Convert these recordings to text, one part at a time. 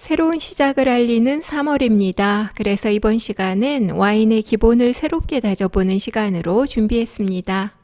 새로운 시작을 알리는 3월입니다. 그래서 이번 시간은 와인의 기본을 새롭게 다져보는 시간으로 준비했습니다.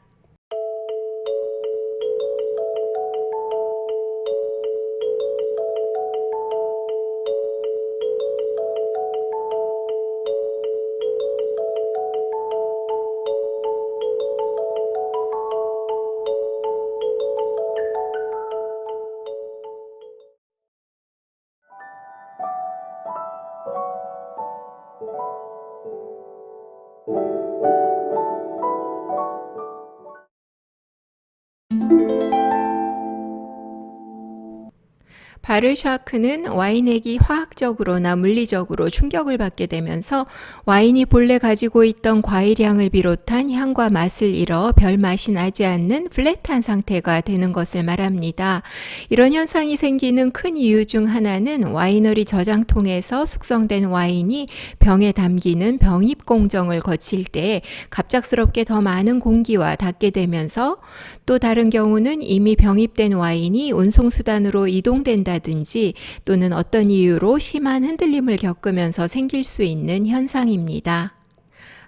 바르샤크는 와인액이 화학적으로나 물리적으로 충격을 받게 되면서 와인이 본래 가지고 있던 과일향을 비롯한 향과 맛을 잃어 별 맛이 나지 않는 플랫한 상태가 되는 것을 말합니다. 이런 현상이 생기는 큰 이유 중 하나는 와이너리 저장통에서 숙성된 와인이 병에 담기는 병입 공정을 거칠 때 갑작스럽게 더 많은 공기와 닿게 되면서, 또 다른 경우는 이미 병입된 와인이 운송수단으로 이동된다든지 또는 어떤 이유로 심한 흔들림을 겪으면서 생길 수 있는 현상입니다.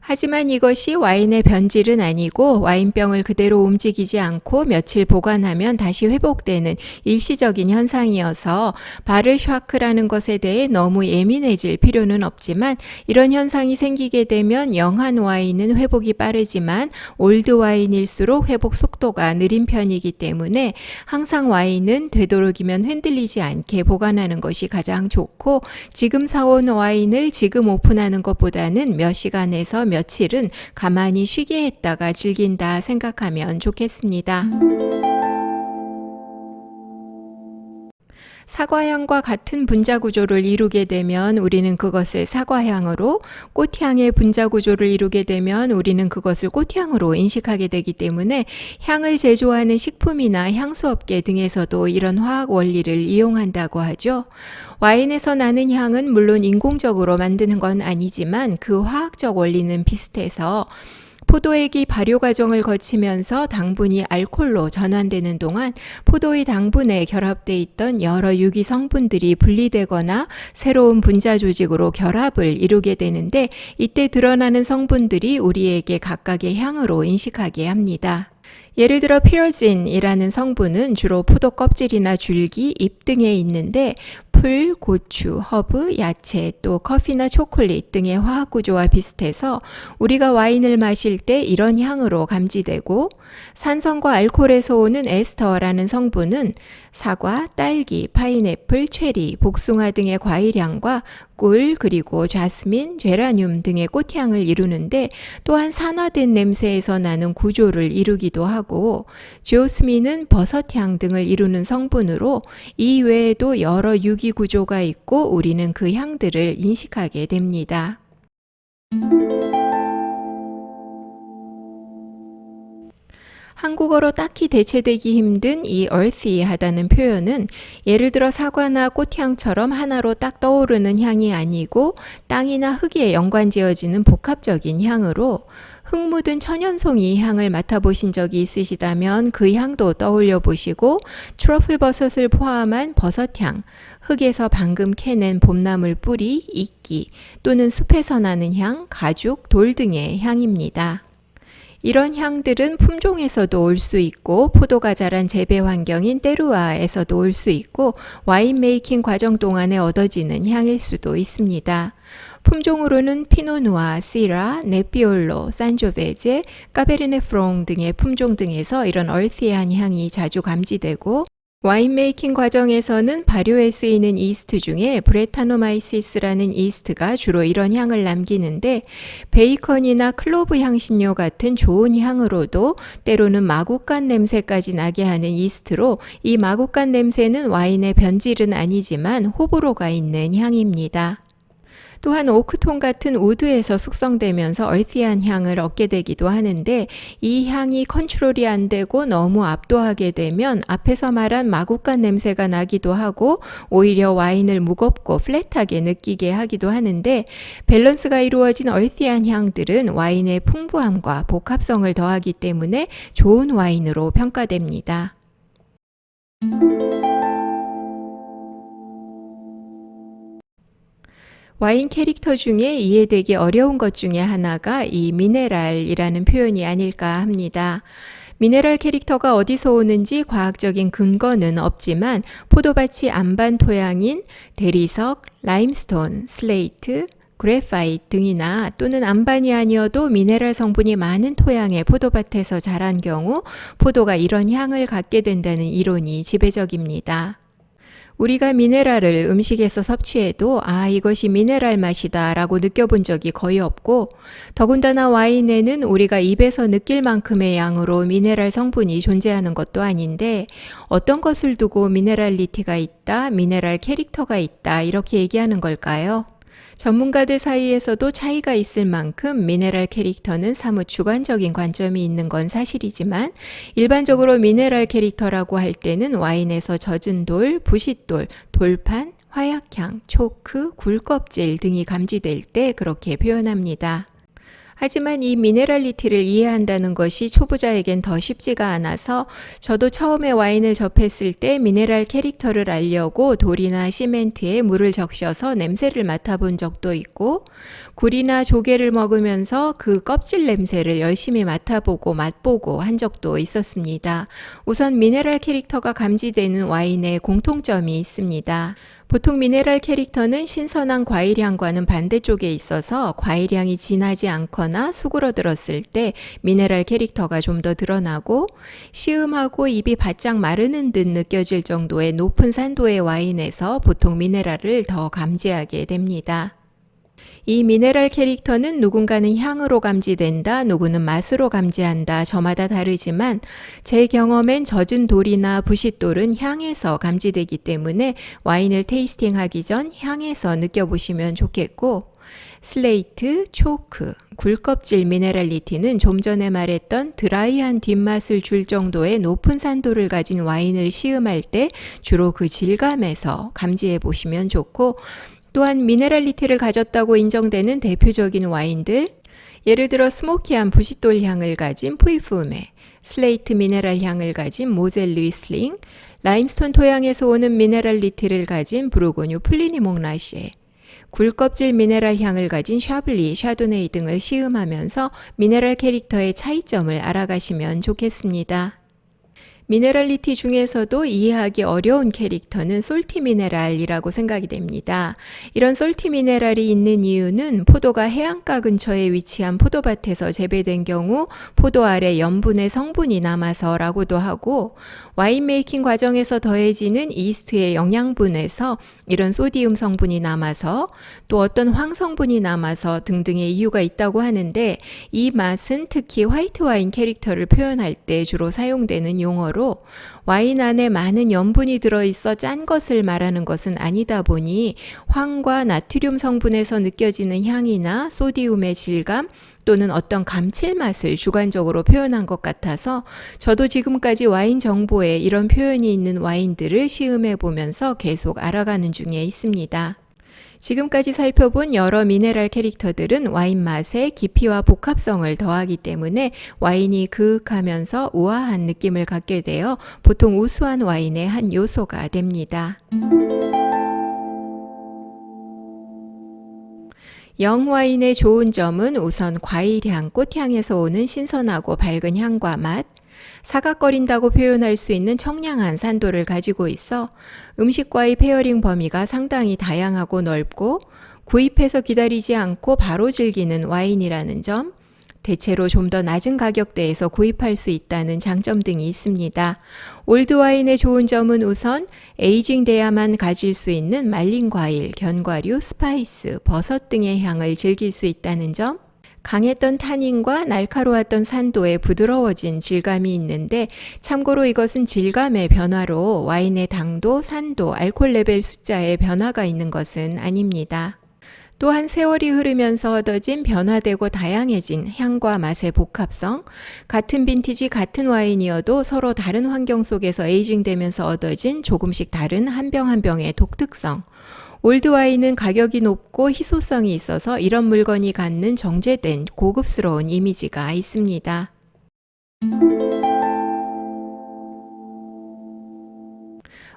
하지만 이것이 와인의 변질은 아니고 와인병을 그대로 움직이지 않고 며칠 보관하면 다시 회복되는 일시적인 현상이어서 바르샤크라는 것에 대해 너무 예민해질 필요는 없지만, 이런 현상이 생기게 되면 영한 와인은 회복이 빠르지만 올드 와인일수록 회복 속도가 느린 편이기 때문에 항상 와인은 되도록이면 흔들리지 않게 보관하는 것이 가장 좋고, 지금 사온 와인을 지금 오픈하는 것보다는 몇 시간에서 며칠은 가만히 쉬게 했다가 즐긴다 생각하면 좋겠습니다. 사과향과 같은 분자 구조를 이루게 되면 우리는 그것을 사과향으로, 꽃향의 분자 구조를 이루게 되면 우리는 그것을 꽃향으로 인식하게 되기 때문에 향을 제조하는 식품이나 향수업계 등에서도 이런 화학 원리를 이용한다고 하죠. 와인에서 나는 향은 물론 인공적으로 만드는 건 아니지만 그 화학적 원리는 비슷해서 포도액이 발효 과정을 거치면서 당분이 알코올로 전환되는 동안 포도의 당분에 결합되어 있던 여러 유기 성분들이 분리되거나 새로운 분자 조직으로 결합을 이루게 되는데, 이때 드러나는 성분들이 우리에게 각각의 향으로 인식하게 합니다. 예를 들어 피러진이라는 성분은 주로 포도 껍질이나 줄기, 잎 등에 있는데 풀, 고추, 허브, 야채, 또 커피나 초콜릿 등의 화학 구조와 비슷해서 우리가 와인을 마실 때 이런 향으로 감지되고, 산성과 알코올에서 오는 에스터라는 성분은 사과, 딸기, 파인애플, 체리, 복숭아 등의 과일향과 꿀, 그리고 자스민, 제라늄 등의 꽃향을 이루는데, 또한 산화된 냄새에서 나는 구조를 이루기도 하고, 지오스민은 버섯향 등을 이루는 성분으로 이 외에도 여러 유기 구조가 있고 우리는 그 향들을 인식하게 됩니다. 한국어로 딱히 대체되기 힘든 이 earthy하다는 표현은 예를 들어 사과나 꽃향처럼 하나로 딱 떠오르는 향이 아니고 땅이나 흙에 연관지어지는 복합적인 향으로, 흙 묻은 천연송이 향을 맡아보신 적이 있으시다면 그 향도 떠올려 보시고, 트러플 버섯을 포함한 버섯향, 흙에서 방금 캐낸 봄나물 뿌리, 이끼, 또는 숲에서 나는 향, 가죽, 돌 등의 향입니다. 이런 향들은 품종에서도 올 수 있고 포도가 자란 재배 환경인 테루아에서도 올 수 있고 와인 메이킹 과정 동안에 얻어지는 향일 수도 있습니다. 품종으로는 피노누아, 시라, 네피올로, 산조베제, 까베르네 프롱 등의 품종 등에서 이런 얼티한 향이 자주 감지되고, 와인 메이킹 과정에서는 발효에 쓰이는 이스트 중에 브레타노마이시스라는 이스트가 주로 이런 향을 남기는데, 베이컨이나 클로브 향신료 같은 좋은 향으로도 때로는 마구간 냄새까지 나게 하는 이스트로, 이 마구간 냄새는 와인의 변질은 아니지만 호불호가 있는 향입니다. 또한 오크톤 같은 우드에서 숙성되면서 얼티한 향을 얻게 되기도 하는데, 이 향이 컨트롤이 안 되고 너무 압도하게 되면 앞에서 말한 마구간 냄새가 나기도 하고 오히려 와인을 무겁고 플랫하게 느끼게 하기도 하는데, 밸런스가 이루어진 얼티한 향들은 와인의 풍부함과 복합성을 더하기 때문에 좋은 와인으로 평가됩니다. 와인 캐릭터 중에 이해되기 어려운 것 중에 하나가 이 미네랄이라는 표현이 아닐까 합니다. 미네랄 캐릭터가 어디서 오는지 과학적인 근거는 없지만 포도밭이 안반 토양인 대리석, 라임스톤, 슬레이트, 그래파이트 등이나 또는 안반이 아니어도 미네랄 성분이 많은 토양의 포도밭에서 자란 경우 포도가 이런 향을 갖게 된다는 이론이 지배적입니다. 우리가 미네랄을 음식에서 섭취해도 이것이 미네랄 맛이다 라고 느껴본 적이 거의 없고, 더군다나 와인에는 우리가 입에서 느낄 만큼의 양으로 미네랄 성분이 존재하는 것도 아닌데 어떤 것을 두고 미네랄리티가 있다, 미네랄 캐릭터가 있다 이렇게 얘기하는 걸까요? 전문가들 사이에서도 차이가 있을 만큼 미네랄 캐릭터는 사뭇 주관적인 관점이 있는 건 사실이지만 일반적으로 미네랄 캐릭터라고 할 때는 와인에서 젖은 돌, 부싯돌, 돌판, 화약향, 초크, 굴껍질 등이 감지될 때 그렇게 표현합니다. 하지만 이 미네랄리티를 이해한다는 것이 초보자에겐 더 쉽지가 않아서 저도 처음에 와인을 접했을 때 미네랄 캐릭터를 알려고 돌이나 시멘트에 물을 적셔서 냄새를 맡아본 적도 있고, 굴이나 조개를 먹으면서 그 껍질 냄새를 열심히 맡아보고 맛보고 한 적도 있었습니다. 우선 미네랄 캐릭터가 감지되는 와인에 공통점이 있습니다. 보통 미네랄 캐릭터는 신선한 과일향과는 반대쪽에 있어서 과일향이 진하지 않거나 수그러들었을 때 미네랄 캐릭터가 좀 더 드러나고, 시음하고 입이 바짝 마르는 듯 느껴질 정도의 높은 산도의 와인에서 보통 미네랄을 더 감지하게 됩니다. 이 미네랄 캐릭터는 누군가는 향으로 감지된다, 누구는 맛으로 감지한다, 저마다 다르지만 제 경험엔 젖은 돌이나 부싯돌은 향에서 감지되기 때문에 와인을 테이스팅하기 전 향에서 느껴보시면 좋겠고, 슬레이트, 초크, 굴껍질 미네랄리티는 좀 전에 말했던 드라이한 뒷맛을 줄 정도의 높은 산도를 가진 와인을 시음할 때 주로 그 질감에서 감지해 보시면 좋고, 또한 미네랄리티를 가졌다고 인정되는 대표적인 와인들, 예를 들어 스모키한 부싯돌 향을 가진 푸이푸메, 슬레이트 미네랄 향을 가진 모젤 리슬링, 라임스톤 토양에서 오는 미네랄리티를 가진 부르고뉴 플리니 몽라쉐, 굴껍질 미네랄 향을 가진 샤블리, 샤도네이 등을 시음하면서 미네랄 캐릭터의 차이점을 알아가시면 좋겠습니다. 미네랄리티 중에서도 이해하기 어려운 캐릭터는 솔티 미네랄이라고 생각이 됩니다. 이런 솔티 미네랄이 있는 이유는 포도가 해안가 근처에 위치한 포도밭에서 재배된 경우 포도 아래 염분의 성분이 남아서라고도 하고, 와인 메이킹 과정에서 더해지는 이스트의 영양분에서 이런 소디움 성분이 남아서, 또 어떤 황성분이 남아서 등등의 이유가 있다고 하는데, 이 맛은 특히 화이트 와인 캐릭터를 표현할 때 주로 사용되는 용어로 와인 안에 많은 염분이 들어있어 짠 것을 말하는 것은 아니다 보니 황과 나트륨 성분에서 느껴지는 향이나 소디움의 질감 또는 어떤 감칠맛을 주관적으로 표현한 것 같아서 저도 지금까지 와인 정보에 이런 표현이 있는 와인들을 시음해 보면서 계속 알아가는 중에 있습니다. 지금까지 살펴본 여러 미네랄 캐릭터들은 와인 맛에 깊이와 복합성을 더하기 때문에 와인이 그윽하면서 우아한 느낌을 갖게 되어 보통 우수한 와인의 한 요소가 됩니다. 영와인의 좋은 점은 우선 과일향, 꽃향에서 오는 신선하고 밝은 향과 맛, 사각거린다고 표현할 수 있는 청량한 산도를 가지고 있어 음식과의 페어링 범위가 상당히 다양하고 넓고 구입해서 기다리지 않고 바로 즐기는 와인이라는 점, 대체로 좀 더 낮은 가격대에서 구입할 수 있다는 장점 등이 있습니다. 올드와인의 좋은 점은 우선 에이징 돼야만 가질 수 있는 말린 과일, 견과류, 스파이스, 버섯 등의 향을 즐길 수 있다는 점, 강했던 타닌과 날카로웠던 산도에 부드러워진 질감이 있는데, 참고로 이것은 질감의 변화로 와인의 당도, 산도, 알코올 레벨 숫자에 변화가 있는 것은 아닙니다. 또한 세월이 흐르면서 얻어진 변화되고 다양해진 향과 맛의 복합성, 같은 빈티지 같은 와인이어도 서로 다른 환경 속에서 에이징되면서 얻어진 조금씩 다른 한 병 한 병의 독특성, 올드와인은 가격이 높고 희소성이 있어서 이런 물건이 갖는 정제된 고급스러운 이미지가 있습니다.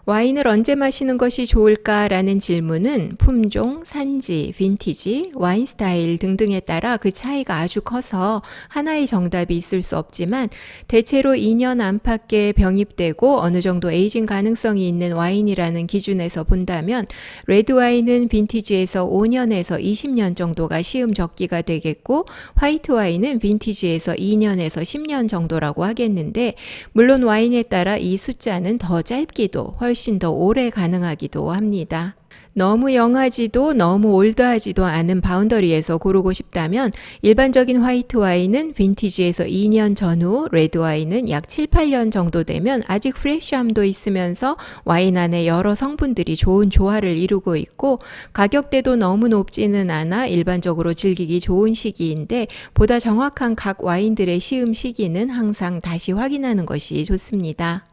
와인을 언제 마시는 것이 좋을까라는 질문은 품종, 산지, 빈티지, 와인 스타일 등등에 따라 그 차이가 아주 커서 하나의 정답이 있을 수 없지만 대체로 2년 안팎에 병입되고 어느 정도 에이징 가능성이 있는 와인이라는 기준에서 본다면 레드 와인은 빈티지에서 5년에서 20년 정도가 시음 적기가 되겠고 화이트 와인은 빈티지에서 2년에서 10년 정도라고 하겠는데 물론 와인에 따라 이 숫자는 더 짧기도 훨씬 더 오래 가능하기도 합니다. 너무 영하지도 너무 올드하지도 않은 바운더리에서 고르고 싶다면 일반적인 화이트 와인은 빈티지에서 2년 전후, 레드 와인은 약 7, 8년 정도 되면 아직 프레쉬함도 있으면서 와인 안에 여러 성분들이 좋은 조화를 이루고 있고 가격대도 너무 높지는 않아 일반적으로 즐기기 좋은 시기인데 보다 정확한 각 와인들의 시음 시기는 항상 다시 확인하는 것이 좋습니다.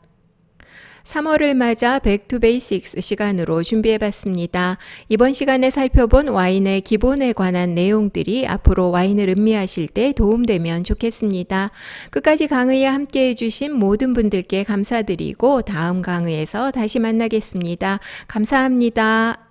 3월을 맞아 Back to Basics 시간으로 준비해봤습니다. 이번 시간에 살펴본 와인의 기본에 관한 내용들이 앞으로 와인을 음미하실 때 도움되면 좋겠습니다. 끝까지 강의에 함께 해주신 모든 분들께 감사드리고 다음 강의에서 다시 만나겠습니다. 감사합니다.